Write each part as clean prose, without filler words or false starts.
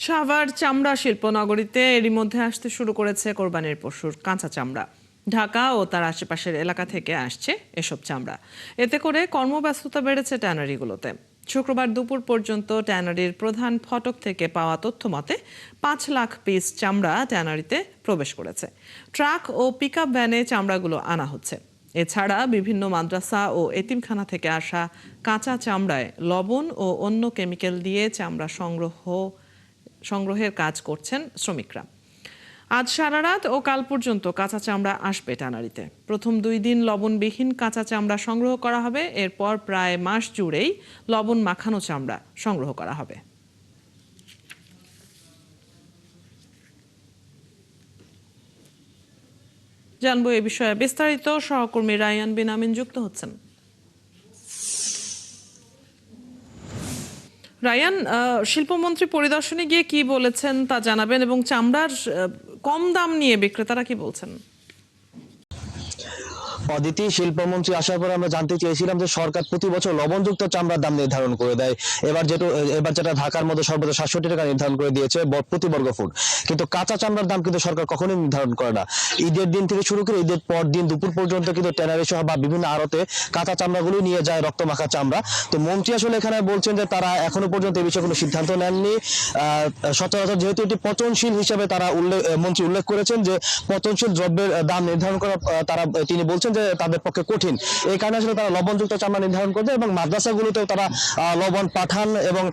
সাভার চামড়া শিল্পনগরীতে এরই মধ্যে আসতে শুরু করেছে কোরবানির পশুর কাঁচা চামড়া। ঢাকা ও তার আশেপাশের এলাকা থেকে আসছে এসব চামড়া। এতে করে কর্মব্যস্ততা বেড়েছে ট্যানারিগুলোতে। শুক্রবার দুপুর পর্যন্ত ট্যানারির প্রধান ফটক থেকে পাওয়া তথ্য মতে 5 লাখ পিস চামড়া ট্যানারিতে প্রবেশ করেছে। ট্রাক ও পিকআপ ভ্যানে চামড়াগুলো আনা হচ্ছে। এছাড়া বিভিন্ন মাদ্রাসা ও এতিমখানা থেকে আসা কাঁচা চামড়ায় লবণ ও অন্য কেমিক্যাল দিয়ে চামড়া সংগ্রহের কাজ করছেন শ্রমিকরা। আজ সারা রাত ও কাল পর্যন্ত কাঁচা চামড়া আসবে ট্যানারিতে। প্রথম 2 দিন লবণবিহীন কাঁচা চামড়া সংগ্রহ করা হবে। এরপর প্রায় মাস জুড়েই লবণ মাখানো চামড়া সংগ্রহ করা হবে। জানবো এ বিষয়ে বিস্তারিত, সহকর্মী রায়ান বিন আমিন যুক্ত হচ্ছেন। রায়ান, শিল্পমন্ত্রী পরিদর্শনে গিয়ে কি বলেছেন তা জানাবেন, এবং চামড়ার কম দাম নিয়ে বিক্রেতারা কি বলছেন? অদিতি, শিল্পমন্ত্রী আসার পর আমরা জানতে চেয়েছিলাম যে সরকার প্রতি বছর লবণযুক্ত চামড়ার দাম নির্ধারণ করে দেয়। এবার যেটা ঢাকার মধ্যে সর্বোচ্চ 67 টাকা নির্ধারণ করে দিয়েছে প্রতি বর্গ ফুট, কিন্তু কাঁচা চামড়ার দাম কিন্তু সরকার কখনোই নির্ধারণ করে না। ঈদের দিন থেকে শুরু করে ঈদের পর দিন দুপুর পর্যন্ত কিন্তু ট্যানারি সহ বা বিভিন্ন আড়তে কাঁচা চামড়াগুলো নিয়ে যায় রক্তমাখা চামড়া। তো মন্ত্রী আসলে এখানে বলছেন যে তারা এখনো পর্যন্ত এই বিষয়ে কোনো সিদ্ধান্ত নেননি। সচরাচর যেহেতু এটি পচনশীল হিসেবে তারা মন্ত্রী উল্লেখ করেছেন যে পচনশীল দ্রব্যের দাম নির্ধারণ করা তিনি বলছেন যে তাদের পক্ষে কঠিন। এই কারণে আসলে তারা লবণযুক্ত চামড়া নির্ধারণ করছে এবং মাদ্রাসাগুলোতেও তারা লবণ পাঠান এবং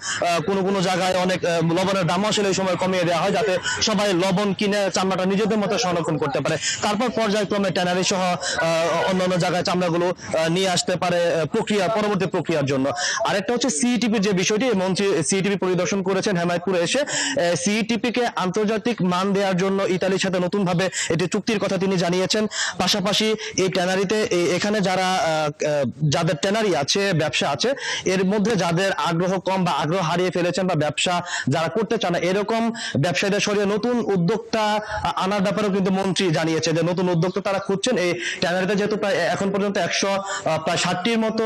কোনো জায়গায় অনেক লবণের দাম আসলে এই সময় কমিয়ে দেওয়া হয় যাতে সবাই লবণ কিনে চামড়াটা নিজেদের মতো সংরক্ষণ করতে পারে। তারপর পর্যায়ক্রমে ট্যানারি সহ অন্যান্য জায়গায় চামড়াগুলো নিয়ে আসতে পারে পরবর্তী প্রক্রিয়ার জন্য। আরেকটা হচ্ছে সিইটিপির যে বিষয়টি, মন্ত্রী সিইটিপি পরিদর্শন করেছেন হেমায়তপুরে এসে। সিইটিপি কে আন্তর্জাতিক মান দেওয়ার জন্য ইতালির সাথে নতুন ভাবে এটি চুক্তির কথা তিনি জানিয়েছেন। পাশাপাশি এই ট্যানারিতে এখানে যাদের ট্যানারি আছে, ব্যবসা আছে, এর মধ্যে যাদের আগ্রহ কম বা আগ্রহ হারিয়ে ফেলেছেন বা ব্যবসা যারা করতে চান না, এরকম ব্যবসায়ীদের সরিয়ে নতুন উদ্যোক্তা আনার ব্যাপারেও কিন্তু মন্ত্রী জানিয়েছে যে নতুন উদ্যোক্তা তারা খুঁজছেন। এই ট্যানারিতে যেহেতু প্রায় এখন পর্যন্ত 160টির মতো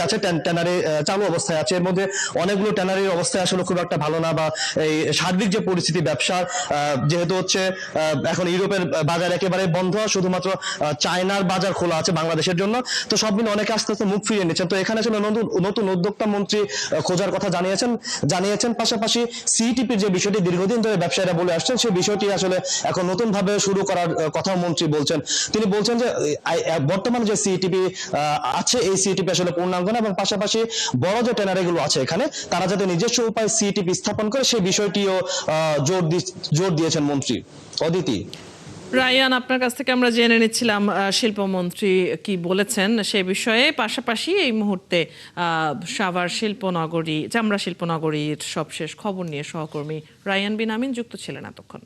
আছে ট্যানারি চালু অবস্থায় আছে, এর মধ্যে অনেকগুলো ট্যানারির অবস্থায় আসলে খুব একটা ভালো না, বা এই সার্বিক যে পরিস্থিতি ব্যবসার, যেহেতু হচ্ছে এখন ইউরোপের বাজার একেবারে বন্ধ, শুধুমাত্র চায়নার বাজার খোলা আছে বাংলাদেশের জন্য। তো সব মিলে অনেকে আস্তে আস্তে মুখ ফিরিয়ে নিচ্ছেন। তো এখানে আসলে নতুন উদ্যোক্তা মন্ত্রী খোঁজার কথা জানিয়েছেন। পাশাপাশি সিইটিপির যে বিষয়টি দীর্ঘদিন ধরে ব্যবসায়ীরা বলে আসছেন, সেই বিষয়টি আসলে এখন নতুন ভাবে শুরু করার কথাও মন্ত্রী বলছেন। তিনি বলছেন যে বর্তমানে যে সিইটিপি আছে, এই সিইটিপি আসলে পূর্ণাঙ্গ না, এবং পাশাপাশি বড় যে ট্যানারিগুলো আছে এখানে তারা যাতে নিজস্ব উপায়ে সিইটিপি স্থাপন করে সেই বিষয়টিও জোর দিয়েছেন মন্ত্রী। অদিতি, রায়ান, আপনার কাছ থেকে আমরা জেনে নিচ্ছিলাম শিল্পমন্ত্রী কি বলেছেন সে বিষয়ে। পাশাপাশি এই মুহূর্তে সাভার চামড়া শিল্পনগরীর সবশেষ খবর নিয়ে সহকর্মী রায়ান বিন আমিন যুক্ত ছিলেন এতক্ষণ।